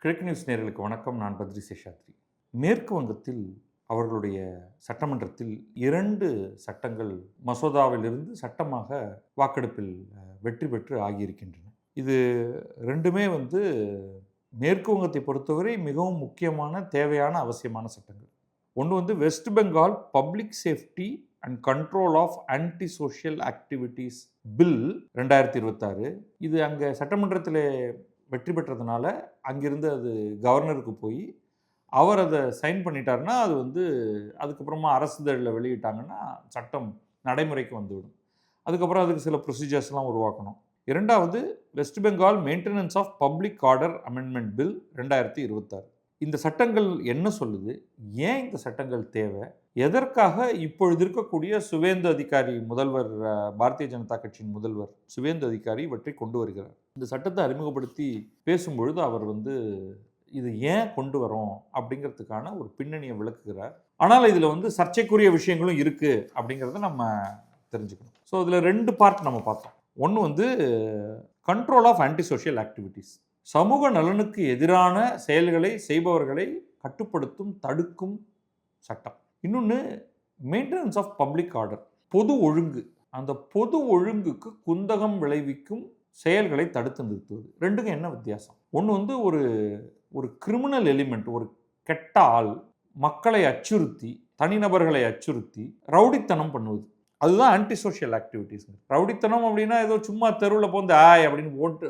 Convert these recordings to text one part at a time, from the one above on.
கிழக்கு நியூஸ் நேயர்களுக்கு வணக்கம். நான் பத்ரி சேஷாத்ரி. மேற்கு வங்கத்தில் அவர்களுடைய சட்டமன்றத்தில் 2 சட்டங்கள் மசோதாவிலிருந்து சட்டமாக வாக்கெடுப்பில் வெற்றி பெற்று ஆகியிருக்கின்றன. இது 2மே மேற்கு வங்கத்தை பொறுத்தவரை மிகவும் முக்கியமான, தேவையான, அவசியமான சட்டங்கள். ஒன்று West Bengal public safety and control of anti social activities bill 2026. இது அங்கே சட்டமன்றத்தில் வெற்றி பெற்றதுனால அங்கிருந்து அது கவர்னருக்கு போய் அவர் அதை சைன் பண்ணிட்டாருன்னா அது அதுக்கப்புறமா அரசிதழில் வெளியிட்டாங்கன்னா சட்டம் நடைமுறைக்கு வந்துவிடும். அதுக்கப்புறம் அதுக்கு சில ப்ரொசீஜர்ஸ்லாம் உருவாக்கணும். 2வது West Bengal maintenance of public order amendment bill 2026. இந்த சட்டங்கள் என்ன சொல்லுது, ஏன் இந்த சட்டங்கள் தேவை, எதற்காக இப்பொழுது இருக்கக்கூடிய சுவேந்து அதிகாரி முதல்வர், பாரதிய ஜனதா கட்சியின் முதல்வர் சுவேந்து அதிகாரி இவற்றை கொண்டு வருகிறார். இந்த சட்டத்தை அறிமுகப்படுத்தி பேசும்பொழுது அவர் இது ஏன் கொண்டு வரோம் அப்படிங்கிறதுக்கான ஒரு பின்னணியை விளக்குகிறார். ஆனால் இதில் சர்ச்சைக்குரிய விஷயங்களும் இருக்குது அப்படிங்கிறத நம்ம தெரிஞ்சுக்கணும். ஸோ இதில் 2 பார்ட் நம்ம பார்த்தோம். ஒன்று control of anti social activities, சமூக நலனுக்கு எதிரான செயல்களை செய்பவர்களை கட்டுப்படுத்தும், தடுக்கும் சட்டம். இன்னொன்று மெயின்டெனன்ஸ் ஆஃப் பப்ளிக் ஆர்டர், பொது ஒழுங்கு. அந்த பொது ஒழுங்குக்கு குந்தகம் விளைவிக்கும் செயல்களை தடுத்து நிறுத்துவது. 2க்கும் என்ன வித்தியாசம்? ஒன்று ஒரு கிரிமினல் எலிமெண்ட், ஒரு கெட்ட ஆள் மக்களை அச்சுறுத்தி, தனிநபர்களை அச்சுறுத்தி ரவுடித்தனம் பண்ணுவது. அதுதான் ஆன்டி சோஷியல் ஆக்டிவிட்டீஸ். ரவுடித்தனம் அப்படின்னா ஏதோ சும்மா தெருவில் போந்து அப்படின்னு போட்டு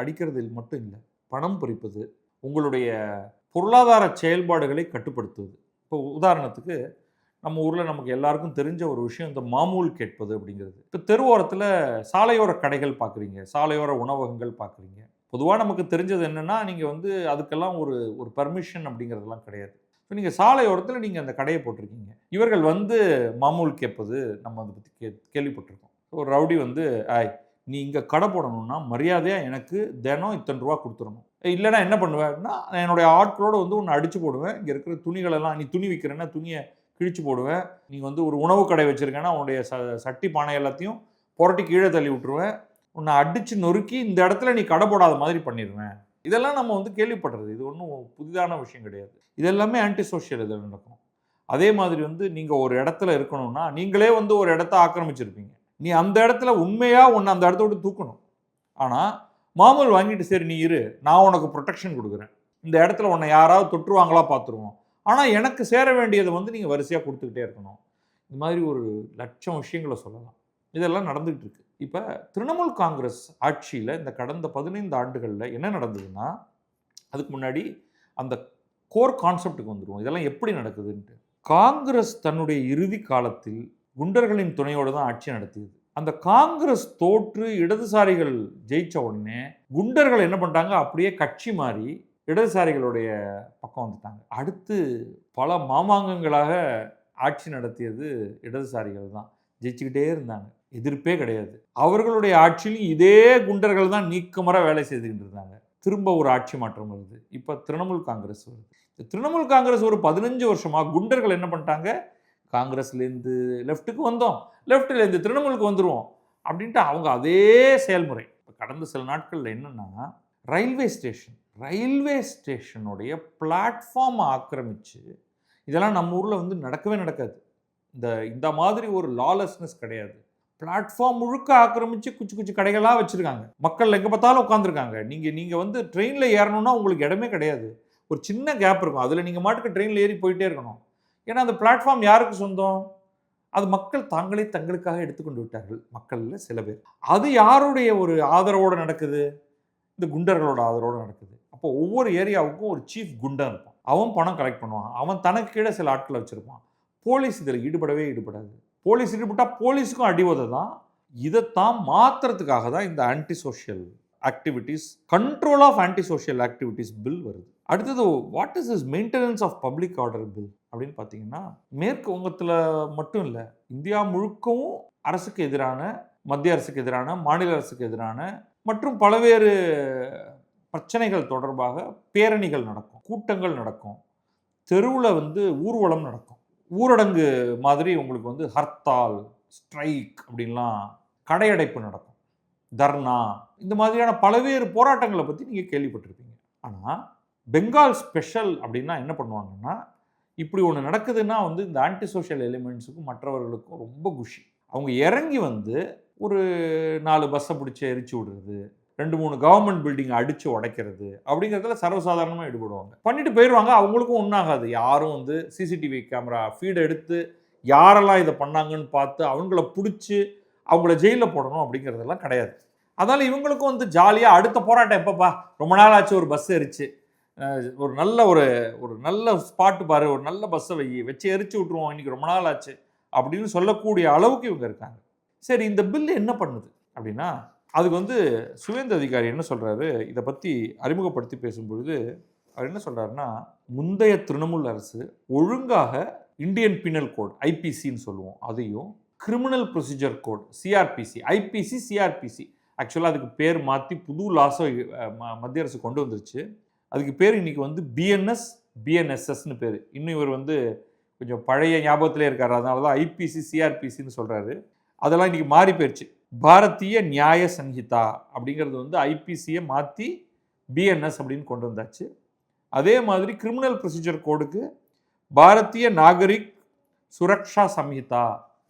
அடிக்கிறது மட்டும் இல்லை. பணம் பறிப்பது, உங்களுடைய பொருளாதார செயல்பாடுகளை கட்டுப்படுத்துவது. இப்போ உதாரணத்துக்கு நம்ம ஊரில் நமக்கு எல்லாருக்கும் தெரிஞ்ச ஒரு விஷயம் இந்த மாமூல் கேட்பது அப்படிங்கிறது. இப்போ தெருவோரத்தில் சாலையோர கடைகள் பார்க்குறீங்க, சாலையோர உணவகங்கள் பார்க்குறீங்க. பொதுவாக நமக்கு தெரிஞ்சது என்னென்னா, நீங்கள் அதுக்கெல்லாம் ஒரு பர்மிஷன் அப்படிங்கிறதுலாம் கிடையாது. இப்போ நீங்கள் சாலையோரத்தில் நீங்கள் அந்த கடையை போட்டிருக்கீங்க, இவர்கள் மாமூல் கேட்பது நம்ம அதை பற்றி கேள்விப்பட்டிருக்கோம். ஒரு ரவுடி நீ இங்கே கடை போடணும்னா மரியாதையாக எனக்கு தினம் இத்தனை ரூபா கொடுத்துடணும், இல்லைனா என்ன பண்ணுவேன்னா என்னுடைய ஆட்களோடு ஒன்று அடித்து போடுவேன், இங்கே இருக்கிற துணிகளெல்லாம், நீ துணி விற்கிறேன்னா துணியை கிழிச்சு போடுவேன், நீ ஒரு உணவு கடை வச்சுருக்கேன்னா உன்னுடைய சட்டி பானை எல்லாத்தையும் புரட்டி கீழே தள்ளி விட்டுருவேன், உன்னை அடித்து நொறுக்கி இந்த இடத்துல நீ கடை போடாத மாதிரி பண்ணிடுவேன். இதெல்லாம் நம்ம கேள்விப்படுறது. இது ஒன்றும் புதிதான விஷயம் கிடையாது. இதெல்லாமே ஆன்டி சோஷியல் இதில் நடக்கும். அதே மாதிரி நீங்கள் ஒரு இடத்துல இருக்கணும்னா நீங்களே ஒரு இடத்த ஆக்கிரமிச்சிருப்பீங்க, நீ அந்த இடத்துல உண்மையாக உன்னை அந்த இடத்த விட்டு தூக்கணும். ஆனால் மாமூல் வாங்கிட்டு சரி நீ இரு, நான் உனக்கு ப்ரொடெக்ஷன் கொடுக்குறேன், இந்த இடத்துல உன்னை யாராவது தொற்றுவாங்களா பார்த்துருவோம், ஆனால் எனக்கு சேர வேண்டியதை நீங்கள் வரிசையாக கொடுத்துக்கிட்டே இருக்கணும். இந்த மாதிரி ஒரு லட்சம் விஷயங்களை சொல்லலாம். இதெல்லாம் நடந்துகிட்டு இருக்கு. இப்போ திரிணாமுல் காங்கிரஸ் ஆட்சியில் இந்த கடந்த 15 ஆண்டுகளில் என்ன நடந்ததுன்னா, அதுக்கு முன்னாடி அந்த கோர் கான்செப்டுக்கு வந்துடுவோம். இதெல்லாம் எப்படி நடக்குதுன்ட்டு. காங்கிரஸ் தன்னுடைய இறுதி காலத்தில் குண்டர்களின் துணையோடு தான் ஆட்சி நடத்தியது. அந்த காங்கிரஸ் தோற்று இடதுசாரிகள் ஜெயிச்ச உடனே குண்டர்கள் என்ன பண்ணிட்டாங்க, அப்படியே கட்சி மாறி இடதுசாரிகளுடைய பக்கம் வந்துட்டாங்க. அடுத்து பல மாமாங்கங்களாக ஆட்சி நடத்தியது இடதுசாரிகள் தான். ஜெயிச்சுக்கிட்டே இருந்தாங்க, எதிர்ப்பே கிடையாது. அவர்களுடைய ஆட்சியிலும் இதே குண்டர்கள் தான் நீக்கமற வேலை செய்துகிட்டு இருந்தாங்க. திரும்ப ஒரு ஆட்சி மாற்றம் வருது. இப்போ திரிணாமுல் காங்கிரஸ் வருது. திரிணாமுல் காங்கிரஸ் ஒரு 15 வருஷமாக குண்டர்கள் என்ன பண்ணிட்டாங்க, காங்கிரஸ்லேருந்து லெஃப்ட்டுக்கு வந்தோம், லெஃப்ட்லேருந்து திரிணாமுலுக்கு வந்துடுவோம் அப்படின்ட்டு அவங்க அதே செயல்முறை. இப்போ கடந்த சில நாட்களில் என்னென்னா, ரயில்வே ஸ்டேஷனுடைய பிளாட்ஃபார்மை ஆக்கிரமித்து, இதெல்லாம் நம்ம ஊரில் நடக்கவே நடக்காது. இந்த மாதிரி ஒரு லாலெஸ்னஸ் கிடையாது. பிளாட்ஃபார்ம் முழுக்க ஆக்கிரமித்து குச்சி குச்சி கடைகளாக வச்சுருக்காங்க. மக்கள் எங்கே பார்த்தாலும் உட்காந்துருக்காங்க. நீங்கள் ட்ரெயினில் ஏறணும்னா உங்களுக்கு இடமே கிடையாது. ஒரு சின்ன கேப் இருக்கும், அதில் நீங்கள் மாட்டுக்கு ட்ரெயினில் ஏறி போயிட்டே இருக்கணும். ஏன்னா அந்த பிளாட்ஃபார்ம் யாருக்கு சொந்தம்? அது மக்கள் தாங்களே தங்களுக்காக எடுத்துக்கொண்டு விட்டார்கள். மக்களில் சில பேர். அது யாருடைய ஒரு ஆதரவோடு நடக்குது? இந்த குண்டர்களோட ஆதரவோடு நடக்குது. அப்போ ஒவ்வொரு ஏரியாவுக்கும் ஒரு சீஃப் குண்டர் இருப்பான். அவன் பணம் கலெக்ட் பண்ணுவான். அவன் தனக்கு கீழே சில ஆட்களை வச்சுருப்பான். போலீஸ் இதில் ஈடுபடாது. போலீஸ் ஈடுபட்டால் போலீஸுக்கும் அடிவதை தான். இதைத்தான் மாற்றுறதுக்காக தான் இந்த anti social activities, control of anti social activities bill வருது. அடுத்தது what is is maintenance of public order bill அப்படின்னு பார்த்தீங்கன்னா, மேற்கு வங்கத்தில் மட்டும் இல்லை, இந்தியா முழுக்கவும் அரசுக்கு எதிரான, மத்திய அரசுக்கு எதிரான, மாநில அரசுக்கு எதிரான மற்றும் பல்வேறு பிரச்சனைகள் தொடர்பாக பேரணிகள் நடக்கும், கூட்டங்கள் நடக்கும், தெருவில் ஊர்வலம் நடக்கும், ஊரடங்கு மாதிரி உங்களுக்கு ஹர்த்தால், ஸ்ட்ரைக் அப்படின்லாம், கடையடைப்பு நடக்கும், தர்ணா, இந்த மாதிரியான பல்வேறு போராட்டங்களை பற்றி நீங்கள் கேள்விப்பட்டிருப்பீங்க. ஆனால் பெங்கால் ஸ்பெஷல் அப்படின்னா என்ன பண்ணுவாங்கன்னா, இப்படி ஒன்று நடக்குதுன்னா வந்து இந்த ஆன்டி சோஷியல் எலிமெண்ட்ஸுக்கும் மற்றவர்களுக்கும் ரொம்ப குஷி. அவங்க இறங்கி வந்து ஒரு 4 பஸ்ஸை பிடிச்சி எரிச்சு விடுறது, 2-3 கவர்மெண்ட் பில்டிங்கை அடித்து உடைக்கிறது அப்படிங்கிறதுல சர்வசாதாரணமாக ஈடுபடுவாங்க. பண்ணிட்டு போயிடுவாங்க. அவங்களுக்கும் ஒன்றாகாது. யாரும் வந்து சிசிடிவி கேமரா ஃபீட் எடுத்து யாரெல்லாம் இதை பண்ணாங்கன்னு பார்த்து அவங்கள பிடிச்சி அவங்கள ஜெயிலில் போடணும் அப்படிங்கிறதெல்லாம் கிடையாது. அதனால் இவங்களுக்கும் வந்து ஜாலியாக அடுத்த போராட்டம் எப்பப்பா, ரொம்ப நாள் ஆச்சு ஒரு பஸ் எரிச்சு, ஒரு நல்ல ஒரு நல்ல ஸ்பாட்டு பாரு, ஒரு நல்ல பஸ்ஸை வச்சு எரிச்சு விட்ருவோம், இன்றைக்கி ரொம்ப நாள் ஆச்சு அப்படின்னு சொல்லக்கூடிய அளவுக்கு இவங்க இருக்காங்க. சரி, இந்த பில்லு என்ன பண்ணுது அப்படின்னா, அதுக்கு வந்து சுவேந்து அதிகாரி என்ன சொல்கிறாரு, இதை பற்றி அறிமுகப்படுத்தி பேசும்பொழுது அவர் என்ன சொல்கிறாருன்னா, முந்தைய திரிணாமுல் அரசு ஒழுங்காக இந்தியன் பீனல் கோட் ஐபிசின்னு சொல்லுவோம், அதையும் criminal procedure code CrPC, IPC CrPC, ஆக்சுவலாக அதுக்கு பேர் மாற்றி புது லாஸோ மத்திய அரசு கொண்டு வந்துருச்சு. அதுக்கு பேர் இன்றைக்கி வந்து பிஎன்எஸ் பிஎன்எஸ்எஸ்ன்னு பேர். இன்னும் இவர் வந்து கொஞ்சம் பழைய ஞாபகத்திலே இருக்கார், அதனால தான் ஐபிசி சிஆர்பிசின்னு சொல்கிறாரு. அதெல்லாம் இன்றைக்கி மாறி போயிடுச்சு. பாரதிய நியாய சங்கீதா அப்படிங்கிறது வந்து ஐபிசியை மாற்றி பிஎன்எஸ் அப்படின்னு கொண்டு வந்தாச்சு. அதே மாதிரி கிரிமினல் ப்ரொசீஜர் கோடுக்கு Bharatiya Nagarik Suraksha Sanhita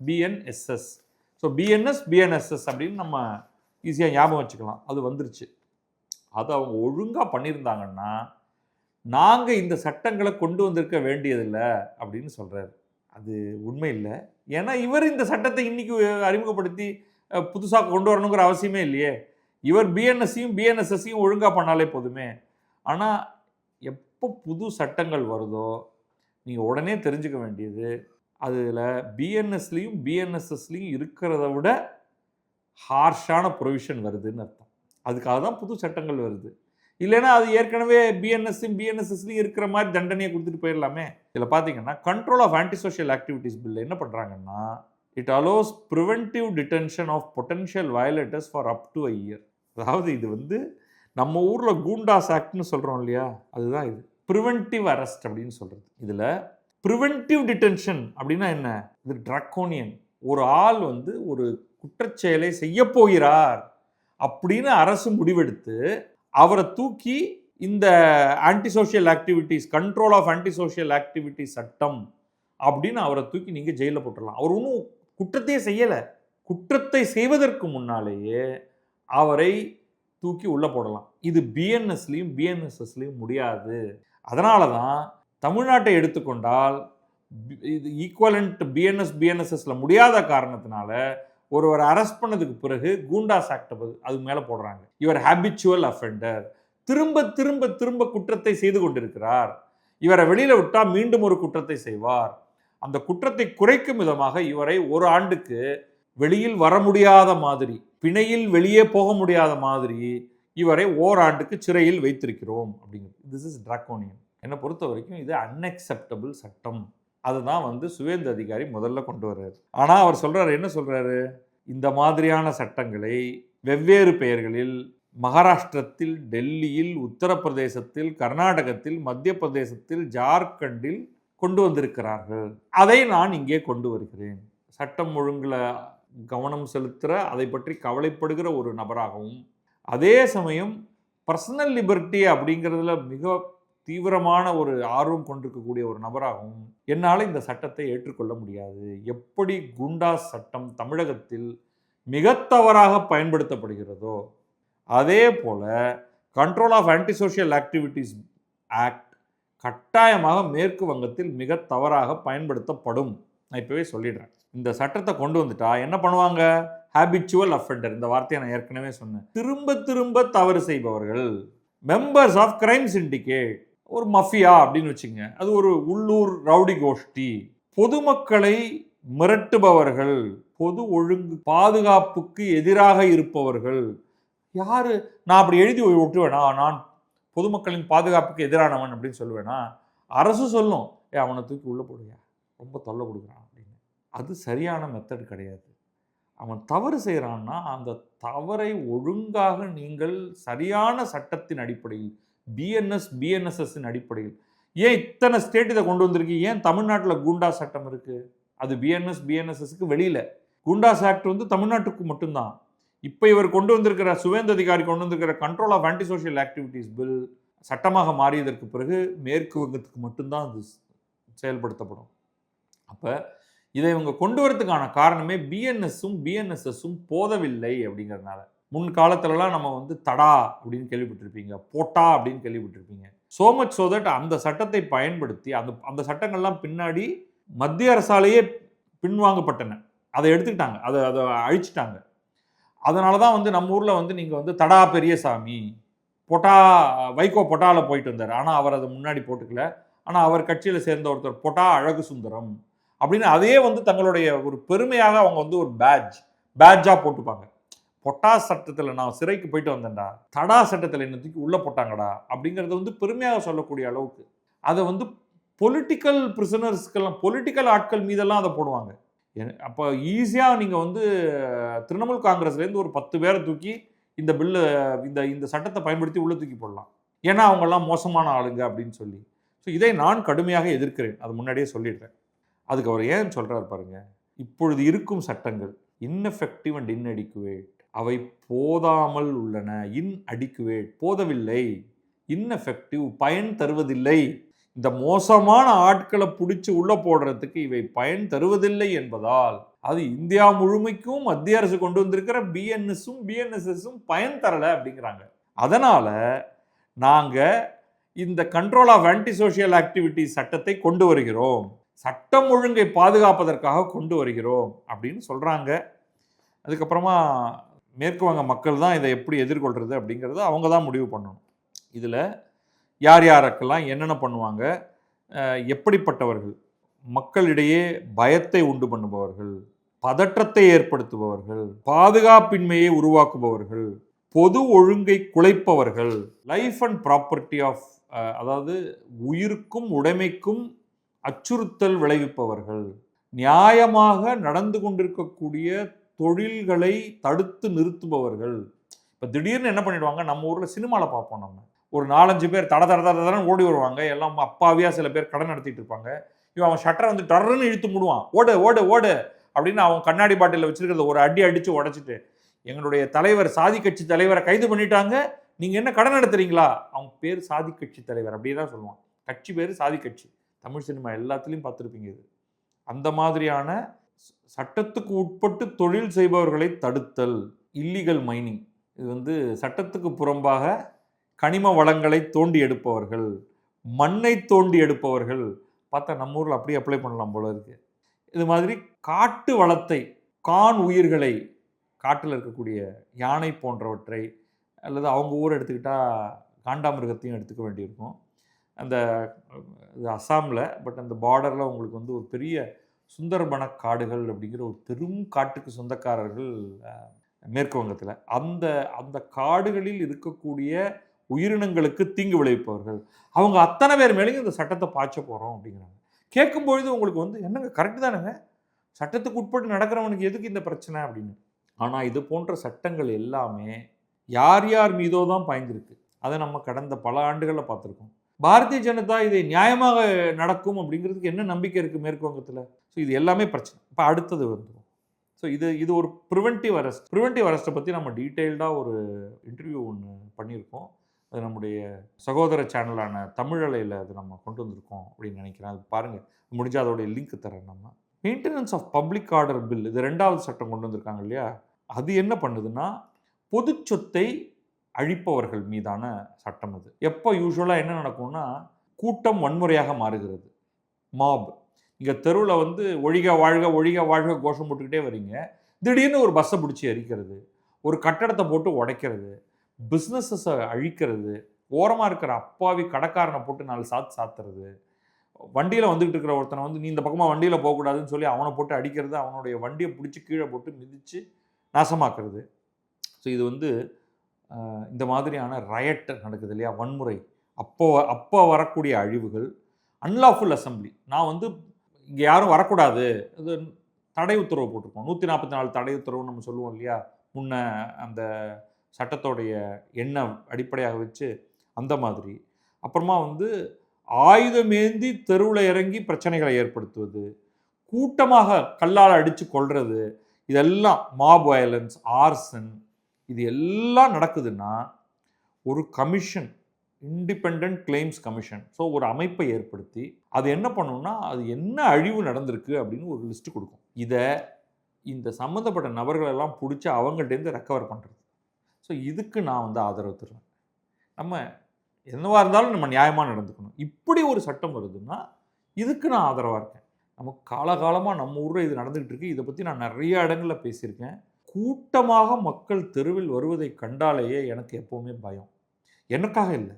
BNSS. So BNS BNSS அப்படின்னு நம்ம ஈஸியாக ஞாபகம் வச்சுக்கலாம். அது வந்துருச்சு. அது அவங்க ஒழுங்காக பண்ணியிருந்தாங்கன்னா நாங்கள் இந்த சட்டங்களை கொண்டு வந்திருக்க வேண்டியதில்லை அப்படின்னு சொல்கிறாரு. அது உண்மை இல்லை. ஏன்னா இவர் இந்த சட்டத்தை இன்றைக்கி அறிமுகப்படுத்தி புதுசாக கொண்டு வரணுங்கிற அவசியமே இல்லையே. இவர் பிஎன்எஸ்ஸையும் பிஎன்எஸ்எஸ்ஸையும் ஒழுங்காக பண்ணாலே போதுமே. ஆனால் எப்போ புது சட்டங்கள் வருதோ நீங்கள் உடனே தெரிஞ்சுக்க வேண்டியது, அதில் பிஎன்எஸ்லையும் பிஎன்எஸ்எஸ்லையும் இருக்கிறத விட ஹார்ஷான ப்ரொவிஷன் வருதுன்னு அர்த்தம். அதுக்காக தான் புது சட்டங்கள் வருது. இல்லைன்னா அது ஏற்கனவே பிஎன்எஸ்ஸும் பிஎன்எஸ்எஸ்லையும் இருக்கிற மாதிரி தண்டனையை கொடுத்துட்டு போயிடலாமே. இதில் பார்த்தீங்கன்னா control of anti social activities bill என்ன பண்ணுறாங்கன்னா, it allows preventive detention of potential violators for up to a year. அதாவது இது வந்து நம்ம ஊரில் கூண்டாஸ் ஆக்ட்னு சொல்கிறோம் இல்லையா, அதுதான் இது. ப்ரிவென்டிவ் அரெஸ்ட் அப்படின்னு சொல்கிறது. இதில் ப்ரிவென்டிவ் டிடென்ஷன் அப்படின்னா என்ன, இது ட்ரக்கோனியன். ஒரு ஆள் வந்து ஒரு குற்றச்செயலை செய்ய போகிறார் அப்படின்னு அரசு முடிவெடுத்து அவரை தூக்கி இந்த anti social activities, control of anti social activities சட்டம் அப்படின்னு அவரை தூக்கி நீங்கள் ஜெயிலில் போட்டுடலாம். அவர் ஒன்றும் குற்றத்தையே செய்யலை. குற்றத்தை செய்வதற்கு முன்னாலேயே அவரை தூக்கி உள்ளே போடலாம். இது பிஎன்எஸ்லையும் பிஎன்எஸ்எஸ்லையும் முடியாது. அதனால தான் தமிழ்நாட்டை எடுத்துக்கொண்டால் இது ஈக்குவலண்ட் பிஎன்எஸ் பிஎன்எஸ்எஸ்ல முடியாத காரணத்தினால ஒருவர் அரெஸ்ட் பண்ணதுக்கு பிறகு கூண்டாஸ் ஆக்ட் அது மேலே போடுறாங்க. இவர் ஹேபிச்சுவல் அஃபெண்டர், திரும்ப திரும்ப திரும்ப குற்றத்தை செய்து கொண்டிருக்கிறார், இவரை வெளியில் விட்டால் மீண்டும் ஒரு குற்றத்தை செய்வார், அந்த குற்றத்தை குறைக்கும் விதமாக இவரை ஒரு ஆண்டுக்கு வெளியில் வர முடியாத மாதிரி, பிணையில் வெளியே போக முடியாத மாதிரி இவரை ஓராண்டுக்கு சிறையில் வைத்திருக்கிறோம் அப்படிங்கிறது. This is draconian. என்னை பொறுத்த வரைக்கும் இது அன்அக்செப்டபிள் சட்டம். அதுதான் வந்து சுவேந்து அதிகாரி முதல்ல கொண்டு வர்றாரு. ஆனால் அவர் சொல்கிறாரு, என்ன சொல்கிறாரு, இந்த மாதிரியான சட்டங்களை வெவ்வேறு பெயர்களில் மகாராஷ்டிரத்தில், டெல்லியில், உத்தரப்பிரதேசத்தில், கர்நாடகத்தில், மத்திய பிரதேசத்தில், ஜார்க்கண்டில் கொண்டு வந்திருக்கிறார்கள். அதை நான் இங்கே கொண்டு வருகிறேன். சட்டம் ஒழுங்கில் கவனம் செலுத்துகிற, அதை பற்றி கவலைப்படுகிற ஒரு நபராகவும், அதே சமயம் பர்சனல் லிபர்ட்டி அப்படிங்கிறதுல மிக தீவிரமான ஒரு ஆர்வம் கொண்டிருக்கக்கூடிய ஒரு நபராகவும் என்னால் இந்த சட்டத்தை ஏற்றுக்கொள்ள முடியாது. எப்படி குண்டாஸ் சட்டம் தமிழகத்தில் மிக தவறாக பயன்படுத்தப்படுகிறதோ அதே போல control of anti social activities act கட்டாயமாக மேற்கு வங்கத்தில் மிக தவறாக பயன்படுத்தப்படும். நான் இப்போவே சொல்லிடுறேன். இந்த சட்டத்தை கொண்டு வந்துட்டா என்ன பண்ணுவாங்க, ஹேபிச்சுவல் அஃபெண்டர், இந்த வார்த்தையை நான் ஏற்கனவே சொன்னேன், திரும்ப திரும்ப தவறு செய்பவர்கள், மெம்பர்ஸ் ஆஃப் கிரைம் சிண்டிகேட், ஒரு மஃபியா அப்படின்னு வச்சுங்க, அது ஒரு உள்ளூர் ரவுடி கோஷ்டி, பொதுமக்களை மிரட்டுபவர்கள், பொது ஒழுங்கு பாதுகாப்புக்கு எதிராக இருப்பவர்கள். யாரு, நான் அப்படி எழுதி விட்டுவேனா, நான் பொதுமக்களின் பாதுகாப்புக்கு எதிரானவன் அப்படின்னு சொல்லுவேனா, அரசு சொல்லும், அவனை தூக்கி உள்ளே போடுவியா, ரொம்ப தொல்லை கொடுக்குறான் அப்படின்னு. அது சரியான மெத்தட் கிடையாது. அவன் தவறு செய்கிறான்னா அந்த தவறை ஒழுங்காக நீங்கள் சரியான சட்டத்தின் அடிப்படையில், பிஎன்எஸ்எஸ்ஸின் அடிப்படையில், ஏன் இத்தனை ஸ்டேட் இதை கொண்டு வந்திருக்கு, ஏன் தமிழ்நாட்டில் கூண்டா சட்டம் இருக்குது, அது பிஎன்எஸ்எஸ்க்கு வெளியில். கூண்டாஸ் ஆக்ட் வந்து தமிழ்நாட்டுக்கு மட்டும்தான். இப்போ இவர் கொண்டு வந்திருக்கிற சுவேந்து அதிகாரி கொண்டு வந்திருக்கிற control of anti social activities bill சட்டமாக மாறியதற்கு பிறகு மேற்கு வங்கத்துக்கு மட்டும்தான் அது செயல்படுத்தப்படும். அப்போ இதை இவங்க கொண்டு வரதுக்கான காரணமே பிஎன்எஸ்ஸும் போதவில்லை அப்படிங்கிறதுனால. முன் காலத்துலலாம் நம்ம வந்து தடா அப்படின்னு கேள்விப்பட்டிருப்பீங்க, போட்டா அப்படின்னு கேள்விப்பட்டிருப்பீங்க. சோ மச் சோ தட் அந்த சட்டத்தை பயன்படுத்தி அந்த சட்டங்கள்லாம் பின்னாடி மத்திய அரசாலேயே பின்வாங்கப்பட்டன. அதை எடுத்துக்கிட்டாங்க, அதை அழிச்சிட்டாங்க. அதனால தான் வந்து நம்ம ஊரில் வந்து நீங்கள் வந்து தடா பெரியசாமி, பொட்டா வைகோ பொட்டாவில் போயிட்டு வந்தார். ஆனால் அவர் அதை முன்னாடி போட்டுக்கல. ஆனால் அவர் கட்சியில் சேர்ந்த ஒருத்தர் பொட்டா அழகு சுந்தரம் அப்படின்னு அதையே வந்து தங்களுடைய ஒரு பெருமையாக அவங்க வந்து ஒரு பேட்ஜாக போட்டுப்பாங்க. பொட்டா சட்டத்தில் நான் சிறைக்கு போயிட்டு வந்தேன்டா, தடா சட்டத்தில் என்ன தூக்கி உள்ளே போட்டாங்கடா அப்படிங்கிறத வந்து பெருமையாக சொல்லக்கூடிய அளவுக்கு அதை வந்து பொலிட்டிக்கல் பிரிசனர்ஸ்க்கெல்லாம், பொலிட்டிக்கல் ஆட்கள் மீதெல்லாம் அதை போடுவாங்க. அப்போ ஈஸியாக நீங்கள் வந்து திரிணாமுல் காங்கிரஸ்லேருந்து ஒரு 10 பேரை தூக்கி இந்த பில்லு இந்த சட்டத்தை பயன்படுத்தி உள்ளே தூக்கி போடலாம். ஏன்னா அவங்கெல்லாம் மோசமான ஆளுங்க அப்படின்னு சொல்லி. ஸோ இதை நான் கடுமையாக எதிர்க்கிறேன், அது முன்னாடியே சொல்லிடுறேன். அதுக்கு அவர் ஏன் சொல்கிறார் பாருங்க, இப்பொழுது இருக்கும் சட்டங்கள் இன்எஃபெக்டிவ் அண்ட் இன்அடிக்குவேட், அவை போதாமல் உள்ளன. இன்அடிக்குவேட் போதவில்லை, இன்எஃபெக்டிவ் பயன் தருவதில்லை. இந்த மோசமான ஆட்களை பிடிச்சி உள்ள போடுறதுக்கு இவை பயன் தருவதில்லை என்பதால் அது இந்தியா முழுமைக்கும் மத்திய அரசு கொண்டு வந்திருக்கிற பிஎன்எஸ்எஸும் பயன் தரலை அப்படிங்கிறாங்க. அதனால நாங்க இந்த control of anti social activity சட்டத்தை கொண்டு வருகிறோம், சட்டம் ஒழுங்கை பாதுகாப்பதற்காக கொண்டு வருகிறோம் அப்படின்னு சொல்றாங்க. அதுக்கப்புறமா மேற்கு வங்க மக்கள் தான் இதை எப்படி எதிர்கொள்றது அப்படிங்கிறத அவங்க தான் முடிவு பண்ணணும். இதில் யார் யாருக்கெல்லாம் என்னென்ன பண்ணுவாங்க, எப்படிப்பட்டவர்கள், மக்களிடையே பயத்தை உண்டு பண்ணுபவர்கள், பதற்றத்தை ஏற்படுத்துபவர்கள், பாதுகாப்பின்மையை உருவாக்குபவர்கள், பொது ஒழுங்கை குலைப்பவர்கள், லைஃப் அண்ட் ப்ராப்பர்ட்டி ஆஃப் அதாவது உயிருக்கும் உடைமைக்கும் அச்சுறுத்தல் விளைவிப்பவர்கள், நியாயமாக நடந்து கொண்டிருக்கக்கூடிய தொழில்களை தடுத்து நிறுத்துபவர்கள். இப்போ திடீர்னு என்ன பண்ணிடுவாங்க, நம்ம ஊரில் சினிமாவில் பார்ப்போம், நம்ம ஒரு 4-5 பேர் தட ஓடி வருவாங்க, எல்லாம் அப்பாவியாக சில பேர் கடன் நடத்திட்டு இருப்பாங்க. இவன் அவன் ஷட்டரை வந்து டர்ன்னு இழுத்து மூடுவான், ஓடு ஓடு ஓடு அப்படின்னு அவன் கண்ணாடி பாட்டிலில் வச்சிருக்கிறத ஒரு அடி அடித்து உடைச்சிட்டு, எங்களுடைய தலைவர் சாதி கட்சி தலைவரை கைது பண்ணிட்டாங்க, நீங்கள் என்ன கடன் நடத்துறீங்களா, அவங்க பேர் சாதி கட்சி தலைவர் அப்படியே தான் சொல்லுவான், கட்சி பேர் சாதி கட்சி. தமிழ் சினிமா எல்லாத்துலேயும் பார்த்துருப்பீங்க இது. அந்த மாதிரியான சட்டத்துக்கு உட்பட்டு தொழில் செய்பவர்களை தடுத்தல், இல்லீகல் மைனிங், இது வந்து சட்டத்துக்கு புறம்பாக கனிம வளங்களை தோண்டி எடுப்பவர்கள், மண்ணை தோண்டி எடுப்பவர்கள், பார்த்தா நம்ம ஊரில் அப்படியே அப்ளை பண்ணலாம் போல இருக்கு. இது மாதிரி காட்டு வளத்தை, கான் உயிர்களை, காட்டில் இருக்கக்கூடிய யானை போன்றவற்றை, அல்லது அவங்க ஊரை எடுத்துக்கிட்டால் காண்டாமிருகத்தையும் எடுத்துக்க வேண்டியிருக்கும். அந்த அசாமில், பட் அந்த பார்டரில் உங்களுக்கு வந்து ஒரு பெரிய சுந்தர்பன காடுகள் அப்படிங்கிற ஒரு பெரும் காட்டுக்கு சொந்தக்காரர்கள் மேற்கு வங்கத்தில். அந்த காடுகளில் இருக்கக்கூடிய உயிரினங்களுக்கு தீங்கு விளைவிப்பவர்கள், அவங்க அத்தனை பேர் மேலேயும் இந்த சட்டத்தை பாய்ச்ச போகிறோம் அப்படிங்கிறாங்க. கேட்கும்பொழுது உங்களுக்கு வந்து என்னங்க கரெக்டு தானேங்க, சட்டத்துக்கு உட்பட்டு நடக்கிறவனுக்கு எதுக்கு இந்த பிரச்சனை அப்படின்னு. ஆனால் இது போன்ற சட்டங்கள் எல்லாமே யார் யார் மீதோ தான் பாய்ந்திருக்கு. அதை நம்ம கடந்த பல ஆண்டுகளில் பார்த்துருக்கோம். பாரதிய ஜனதா இதை நியாயமாக நடக்கும் அப்படிங்கிறதுக்கு என்ன நம்பிக்கை இருக்குது மேற்கு வங்கத்தில்? ஸோ இது எல்லாமே பிரச்சனை. இப்போ அடுத்தது வந்துடும். ஸோ இது ஒரு ப்ரிவென்டிவ் அரெஸ்ட்டை பற்றி நம்ம டீட்டெயில்டாக ஒரு இன்டர்வியூ ஒன்று பண்ணியிருக்கோம். அது நம்முடைய சகோதர சேனலான தமிழலையில் அது நம்ம கொண்டு வந்திருக்கோம் அப்படின்னு நினைக்கிறேன். அது பாருங்கள், முடிஞ்சால் அதோடைய லிங்க் தரேன். நம்ம maintenance of public order bill, இது 2வது சட்டம் கொண்டு வந்திருக்காங்க இல்லையா, அது என்ன பண்ணுதுன்னா பொது சொத்தை அழிப்பவர்கள் மீதான சட்டம். அது எப்போ யூஸ்வலாக என்ன நடக்கும்னா, கூட்டம் வன்முறையாக மாறுகிறது, மாப். இங்கே தெருவில் வந்து ஒழிக வாழ்க கோஷம் போட்டுக்கிட்டே வரீங்க, திடீர்னு ஒரு பஸ்ஸை பிடிச்சி எரிக்கிறது, ஒரு கட்டடத்தை போட்டு உடைக்கிறது, பிஸ்னஸஸை அழிக்கிறது, ஓரமாக இருக்கிற அப்பாவி கடைக்காரனை போட்டு 4 சாத்துறது, வண்டியில் வந்துகிட்டு இருக்கிற ஒருத்தனை வந்து நீ இந்த பக்கமாக வண்டியில் போகக்கூடாதுன்னு சொல்லி அவனை போட்டு அடிக்கிறது, அவனுடைய வண்டியை பிடிச்சி கீழே போட்டு மிதித்து நாசமாக்குறது. ஸோ இது வந்து இந்த மாதிரியான ரயட் நடக்குது இல்லையா, வன்முறை, அப்போ வரக்கூடிய அழிவுகள். அன்லாஃபுல் அசம்பிளி, நான் வந்து இங்கே யாரும் வரக்கூடாது, இது தடை உத்தரவு போட்டிருக்கோம், 144 தடை உத்தரவு நம்ம சொல்லுவோம் இல்லையா, முன்ன அந்த சட்டத்தோடைய எண்ணம் அடிப்படையாக வச்சு அந்த மாதிரி. அப்புறமா வந்து ஆயுதமேந்தி தெருவில் இறங்கி பிரச்சனைகளை ஏற்படுத்துவது, கூட்டமாக கல்லால் அடித்து கொள்வது, இதெல்லாம் மாப் வயலன்ஸ், ஆர்சன், இது எல்லாம் நடக்குதுன்னா ஒரு commission independent claims commission. So ஒரு அமைப்பை ஏற்படுத்தி அது என்ன பண்ணும்னா, அது என்ன அழிவு நடந்திருக்கு அப்படின்னு ஒரு லிஸ்ட் கொடுக்கும். இதை இந்த சம்மந்தப்பட்ட நபர்களெல்லாம் பிடிச்சி அவங்கள்ட்டேருந்து ரெக்கவர் பண்ணுறது. ஸோ இதுக்கு நான் வந்து ஆதரவு தருவேன். நம்ம என்னவா இருந்தாலும் நம்ம நியாயமாக நடந்துக்கணும். இப்படி ஒரு சட்டம் வருதுன்னா இதுக்கு நான் ஆதரவாக இருக்கேன். நமக்கு காலகாலமாக நம்ம ஊரில் இது நடந்துகிட்டு இருக்கு. இதை பற்றி நான் நிறைய இடங்களில் பேசியிருக்கேன். கூட்டமாக மக்கள் தெருவில் வருவதை கண்டாலேயே எனக்கு எப்போவுமே பயம். எனக்காக இல்லை,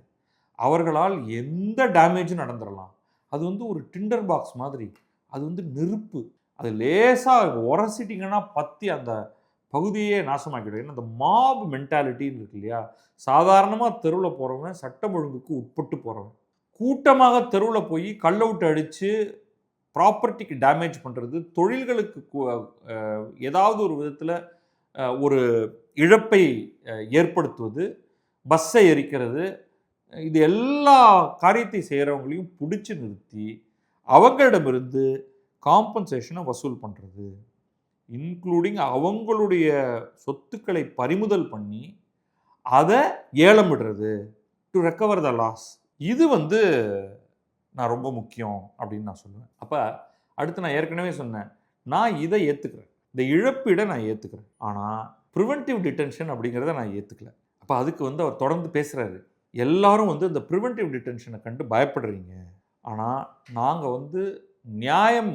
அவர்களால் எந்த டேமேஜும் நடந்துடலாம். அது வந்து ஒரு டிண்டர் பாக்ஸ் மாதிரி. அது வந்து நெருப்பு. அது லேசாக உரசிட்டிங்கன்னா பற்றி அந்த பகுதியே நாசமாக்கிடும். ஏன்னா அந்த மாப் மென்டாலிட்டின்னு இருக்கு இல்லையா, சாதாரணமாக தெருவில் போகிறவன் சட்டம் ஒழுங்குக்கு உட்பட்டு போகிறவன் கூட்டமாக தெருவில் போய் கல் அவுட் அடித்து ப்ராப்பர்ட்டிக்கு டேமேஜ் பண்ணுறது, தொழில்களுக்கு ஏதாவது ஒரு விதத்தில் ஒரு இழப்பை ஏற்படுத்துவது, பஸ்ஸை எரிக்கிறது, இது எல்லா காரியத்தை செய்கிறவங்களையும் பிடிச்சி நிறுத்தி அவங்களிடமிருந்து காம்பன்சேஷனை வசூல் பண்ணுறது, இன்க்ளூடிங் அவங்களுடைய சொத்துக்களை பறிமுதல் பண்ணி அதை ஏலம் விடுறது, டு ரெக்கவர் த லாஸ். இது வந்து நான் ரொம்ப முக்கியம் அப்படின்னு நான் சொல்லுவேன். அப்போ அடுத்து நான் ஏற்கனவே சொன்னேன், நான் இதை ஏற்றுக்கிறேன், இந்த இழப்பீடை நான் ஏற்றுக்கிறேன். ஆனால் ப்ரிவென்டிவ் டிடென்ஷன் அப்படிங்கிறத நான் ஏற்றுக்கல. அப்போ அதுக்கு வந்து அவர் தொடர்ந்து பேசுகிறாரு, எல்லாரும் வந்து இந்த ப்ரிவென்டிவ் டிடென்ஷனை கண்டு பயப்படுறீங்க, ஆனால் நாங்கள் வந்து நியாயம்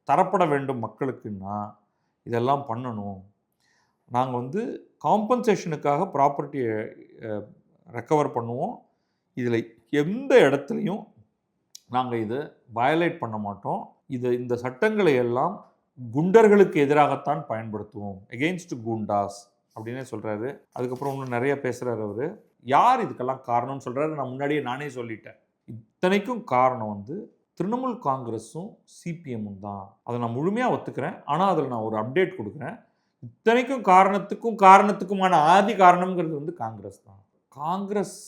தரப்பட வேண்டும் மக்களுக்குன்னா இதெல்லாம் பண்ணணும். நாங்கள் வந்து காம்பன்சேஷனுக்காக ப்ராப்பர்ட்டியை ரெக்கவர் பண்ணுவோம். இதில் எந்த இடத்துலையும் நாங்கள் இதை வயலேட் பண்ண மாட்டோம். இந்த சட்டங்களை எல்லாம் குண்டர்களுக்கு எதிராகத்தான் பயன்படுத்துவோம், எகெயின்ஸ்ட் குண்டாஸ் அப்படின்னே சொல்கிறாரு. அதுக்கப்புறம் இன்னும் நிறைய பேசுகிறார் அவர். யார் இதுக்கெல்லாம் காரணம்னு சொல்கிறாரு. நான் முன்னாடியே நானே சொல்லிட்டேன். இத்தனைக்கும் காரணம் வந்து திரிணாமுல் காங்கிரஸும் சிபிஎம்மும் தான். அதை நான் முழுமையாக ஒத்துக்கிறேன். ஆனால் அதில் நான் ஒரு அப்டேட் கொடுக்குறேன். இத்தனைக்கும் காரணத்துக்குமான ஆதி காரணம்ங்கிறது வந்து காங்கிரஸ் தான். காங்கிரஸ்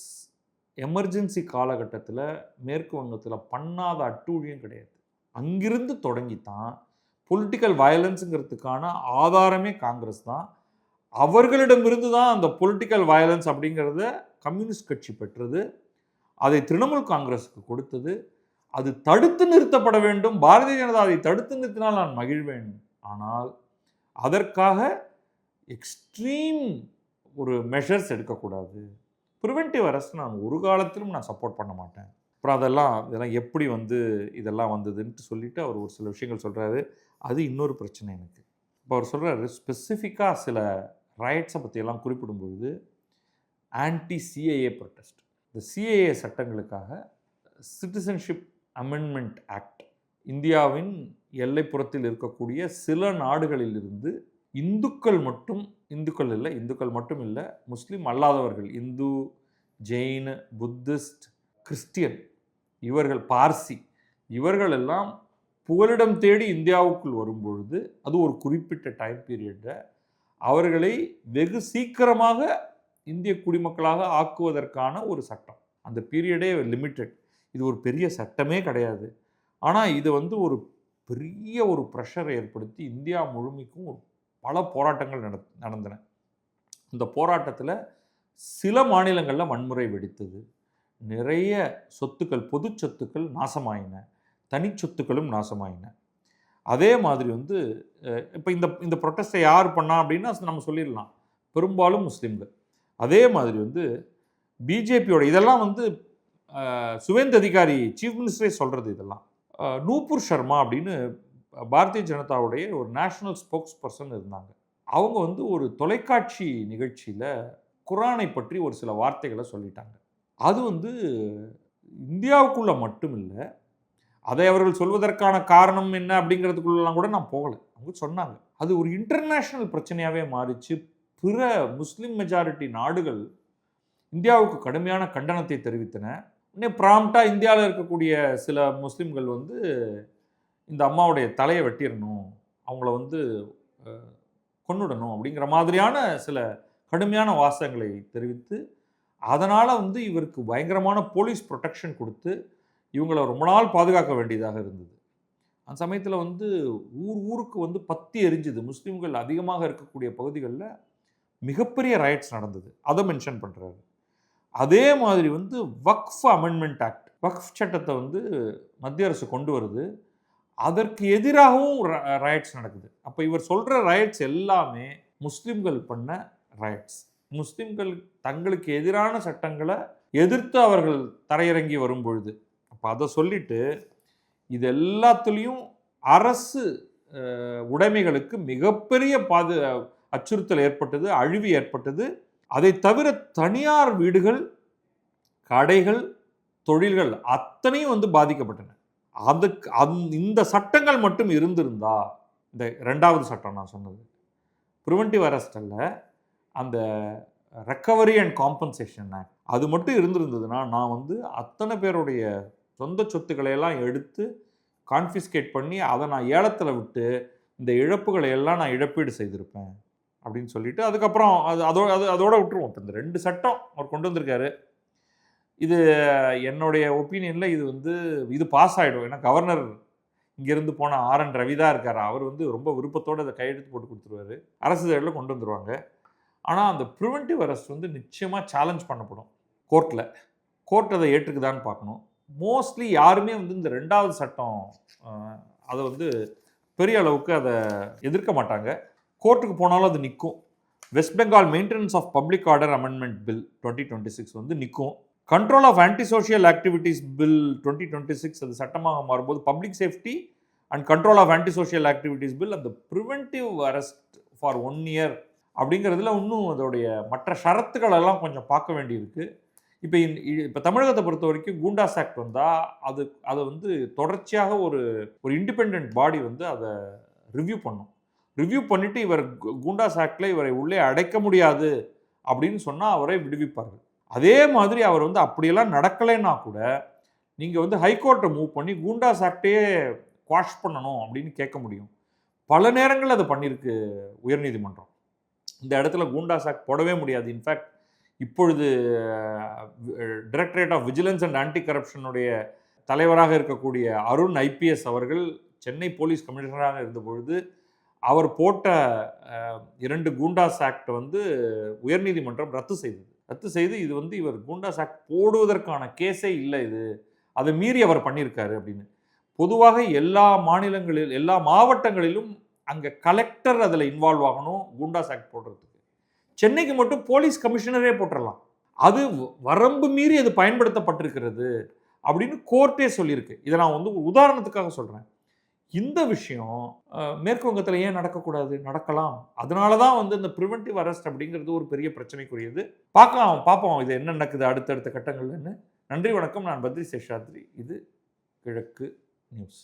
எமர்ஜென்சி காலகட்டத்தில் மேற்கு வங்கத்தில் பண்ணாத அட்டூழியம் கிடையாது. அங்கிருந்து தொடங்கித்தான் பொலிட்டிக்கல் வயலன்ஸுங்கிறதுக்கான ஆதாரமே காங்கிரஸ் தான். அவர்களிடமிருந்து தான் அந்த பொலிட்டிக்கல் வயலன்ஸ் அப்படிங்கிறத கம்யூனிஸ்ட் கட்சி பெற்றது. அதை திரிணாமுல் காங்கிரஸுக்கு கொடுத்தது. அது தடுத்து நிறுத்தப்பட வேண்டும். பாரதிய ஜனதா அதை தடுத்து நிறுத்தினால் நான் மகிழ்வேன். ஆனால் அதற்காக எக்ஸ்ட்ரீம் ஒரு மெஷர்ஸ் எடுக்கக்கூடாது. ப்ரிவென்டிவ் அரெஸ்ட் நான் ஒரு காலத்திலும் நான் சப்போர்ட் பண்ண மாட்டேன். அப்புறம் இதெல்லாம் எப்படி வந்து இதெல்லாம் வந்ததுன்ட்டு சொல்லிவிட்டு அவர் ஒரு சில விஷயங்கள் சொல்கிறாரு. அது இன்னொரு பிரச்சனை எனக்கு. இப்போ அவர் சொல்கிறாரு, ஸ்பெசிஃபிக்காக சில ரைட்ஸை பற்றியெல்லாம் குறிப்பிடும்பொழுது ஆன்டி சிஏஏ ப்ரொட்டஸ்ட், இந்த சிஏஏ சட்டங்களுக்காக சிட்டிசன்ஷிப் அமெண்ட்மெண்ட் ஆக்ட், இந்தியாவின் எல்லைப்புறத்தில் இருக்கக்கூடிய சில நாடுகளிலிருந்து இந்துக்கள் மட்டும் இல்லை, முஸ்லீம் அல்லாதவர்கள், இந்து, ஜெயின், புத்திஸ்ட், கிறிஸ்டியன், இவர்கள் பார்சி, இவர்கள் எல்லாம் புகலிடம் தேடி இந்தியாவுக்குள் வரும்பொழுது அது ஒரு குறிப்பிட்ட டைம் பீரியடில் அவர்களை வெகு சீக்கிரமாக இந்திய குடிமக்களாக ஆக்குவதற்கான ஒரு சட்டம். அந்த பீரியடே லிமிட்டட். இது ஒரு பெரிய சட்டமே கிடையாது. ஆனால் இது வந்து ஒரு பெரிய ஒரு ப்ரெஷரை ஏற்படுத்தி இந்தியா முழுமைக்கும் பல போராட்டங்கள் நடந்தன. இந்த போராட்டத்தில் சில மாநிலங்களில் வன்முறை வெடித்தது. நிறைய சொத்துக்கள், பொது சொத்துக்கள் நாசமாயின, தனி சொத்துக்களும் நாசமாயின. அதே மாதிரி வந்து இப்போ இந்த ப்ரொட்டஸ்ட்டை யார் பண்ணா அப்படின்னா நம்ம சொல்லிடலாம், பெரும்பாலும் முஸ்லீம்கள். அதே மாதிரி வந்து பிஜேபியோட இதெல்லாம் வந்து சுவேந்து அதிகாரி சீஃப் மினிஸ்டரே சொல்கிறது. இதெல்லாம் நூபுர் சர்மா அப்படின்னு பாரதிய ஜனதாவுடைய ஒரு நேஷனல் ஸ்போக்ஸ் பர்சன் இருந்தாங்க. அவங்க வந்து ஒரு தொலைக்காட்சி நிகழ்ச்சியில் குரானை பற்றி ஒரு சில வார்த்தைகளை சொல்லிட்டாங்க. அது வந்து இந்தியாவுக்குள்ளே மட்டும் இல்லை, அதை அவர்கள் சொல்வதற்கான காரணம் என்ன அப்படிங்கிறதுக்குள்ளெல்லாம் கூட நான் போகலை. அவங்க சொன்னாங்க. அது ஒரு இன்டர்நேஷ்னல் பிரச்சனையாகவே மாறிச்சு. பிற முஸ்லீம் மெஜாரிட்டி நாடுகள் இந்தியாவுக்கு கடுமையான கண்டனத்தை தெரிவித்தன. உடனே ப்ராம்ப்டாக இந்தியாவில் இருக்கக்கூடிய சில முஸ்லீம்கள் வந்து இந்த அம்மாவுடைய தலையை வெட்டிடணும், அவங்கள வந்து கொன்னுடணும் அப்படிங்கிற மாதிரியான சில கடுமையான வாசகங்களை தெரிவித்து, அதனால் வந்து இவருக்கு பயங்கரமான போலீஸ் ப்ரொடெக்ஷன் கொடுத்து இவங்களை ரொம்ப நாள் பாதுகாக்க வேண்டியதாக இருந்தது. அந்த சமயத்தில் வந்து ஊருக்கு வந்து பத்தி எரிஞ்சுது. முஸ்லீம்கள் அதிகமாக இருக்கக்கூடிய பகுதிகளில் மிகப்பெரிய ரைட்ஸ் நடந்தது. அதை மென்ஷன் பண்ணுறாரு. அதே மாதிரி வந்து வக்ஃப் அமெண்ட்மெண்ட் ஆக்ட், வக்ஃப் சட்டத்தை வந்து மத்திய அரசு கொண்டு வருது. அதற்கு எதிராகவும் ரயட்ஸ் நடக்குது. அப்போ இவர் சொல்கிற ரயட்ஸ் எல்லாமே முஸ்லீம்கள் பண்ண ரயட்ஸ். முஸ்லீம்கள் தங்களுக்கு எதிரான சட்டங்களை எதிர்த்து அவர்கள் தரையிறங்கி வரும் பொழுது, அப்போ அதை சொல்லிட்டு இது எல்லாத்துலேயும் அரசு உடைமைகளுக்கு மிகப்பெரிய அச்சுறுத்தல் ஏற்பட்டது, அழிவு ஏற்பட்டது. அதை தவிர தனியார் வீடுகள், கடைகள், தொழில்கள் அத்தனையும் வந்து பாதிக்கப்பட்டன. அதுக்கு இந்த சட்டங்கள் மட்டும் இருந்திருந்தா, இந்த 2வது சட்டம் நான் சொன்னது ப்ரிவென்டிவ் அரெஸ்ட் அல்ல, அந்த ரெக்கவரி அண்ட் காம்பன்சேஷன் ஆக்ட், அது மட்டும் இருந்திருந்ததுன்னா நான் வந்து அத்தனை பேருடைய சொந்த சொத்துக்களை எல்லாம் எடுத்து கான்ஃபிஸ்கேட் பண்ணி அதை நான் ஏலத்தில் விட்டு இந்த இழப்புகளை எல்லாம் நான் இழப்பீடு செய்திருப்பேன் அப்படின்னு சொல்லிட்டு அதுக்கப்புறம் அதோட விட்டுருவோம். இப்போ இந்த 2 சட்டம் அவர் கொண்டு வந்திருக்காரு. இது என்னுடைய ஒப்பீனியனில் இது பாஸ் ஆகிடும். ஏன்னா கவர்னர் இங்கேருந்து போன RN ரவி தான் இருக்கார். அவர் வந்து ரொம்ப விருப்பத்தோடு அதை கையெழுத்து போட்டு கொடுத்துருவாரு. அரசு இதழில் கொண்டு வந்துடுவாங்க. ஆனால் அந்த ப்ரிவென்டிவ் அரெஸ்ட் வந்து நிச்சயமாக சேலஞ்ச் பண்ணப்படும் கோர்ட்டில். கோர்ட் அதை ஏற்றுக்குதான்னு பார்க்கணும். மோஸ்ட்லி யாருமே வந்து இந்த 2வது சட்டம் அதை வந்து பெரிய அளவுக்கு அதை எதிர்க்க மாட்டாங்க. கோர்ட்டுக்கு போனாலும் அது நிற்கும். West Bengal maintenance of public order amendment bill 2026 வந்து நிற்கும். Control of anti social activities bill 2026 அது சட்டமாக மாறும்போது public safety and control of anti social activities bill அந்த ப்ரிவென்டிவ் அரெஸ்ட் ஃபார் 1 year அப்படிங்கிறதுல இன்னும் அதோடைய மற்ற ஷரத்துக்கள் எல்லாம் கொஞ்சம் பார்க்க வேண்டியிருக்கு. இப்போ தமிழகத்தை பொறுத்த வரைக்கும் கூண்டாஸ் ஆக்ட் வந்தால் அதை வந்து தொடர்ச்சியாக ஒரு இண்டிபெண்ட் பாடி வந்து அதை ரிவ்யூ பண்ணும். ரிவ்யூ பண்ணிவிட்டு இவர் கூண்டாஸ் ஆக்டில் இவரை உள்ளே அடைக்க முடியாது அப்படின்னு சொன்னால் அவரை விடுவிப்பார்கள். அதே மாதிரி அவர் வந்து அப்படியெல்லாம் நடக்கலைன்னா கூட நீங்கள் வந்து ஹைகோர்ட்டை மூவ் பண்ணி கூண்டாஸ் ஆக்டையே குவாஷ் பண்ணணும் அப்படின்னு கேட்க முடியும். பல நேரங்கள் அதை பண்ணியிருக்கு உயர்நீதிமன்றம். இந்த இடத்துல கூண்டாஸ் ஆக்ட் போடவே முடியாது. இன்ஃபேக்ட் இப்பொழுது directorate of vigilance and anti கரப்ஷனுடைய தலைவராக இருக்கக்கூடிய அருண் IPS அவர்கள் சென்னை போலீஸ் கமிஷனராக இருந்த பொழுது அவர் போட்ட 2 கூண்டாஸ் ஆக்ட் வந்து உயர்நீதிமன்றம் ரத்து செய்து இது வந்து இவர் கூண்டாஸ் ஆக்ட் போடுவதற்கான கேஸே இல்லை, இது அதை மீறி அவர் பண்ணியிருக்காரு அப்படின்னு. பொதுவாக எல்லா மாவட்டங்களிலும் அங்கே கலெக்டர் அதில் இன்வால்வ் ஆகணும் கூண்டாஸ் ஆக்ட் போடுறதுக்கு. சென்னைக்கு மட்டும் போலீஸ் கமிஷனரே போட்டுடலாம். அது வரம்பு மீறி அது பயன்படுத்தப்பட்டிருக்கிறது அப்படின்னு கோர்ட்டே சொல்லியிருக்கு. இதை நான் வந்து உதாரணத்துக்காக சொல்கிறேன். இந்த விஷயம் மேற்கு வங்கத்தில் ஏன் நடக்கக்கூடாது? நடக்கலாம். அதனால தான் வந்து இந்த ப்ரிவென்டிவ் அரெஸ்ட் அப்படிங்கிறது ஒரு பெரிய பிரச்சனைக்குரியது. பார்ப்போம் இது என்ன நடக்குது அடுத்தடுத்த கட்டங்கள்னு. நன்றி, வணக்கம். நான் பத்ரி சேஷாத்ரி. இது கிழக்கு நியூஸ்.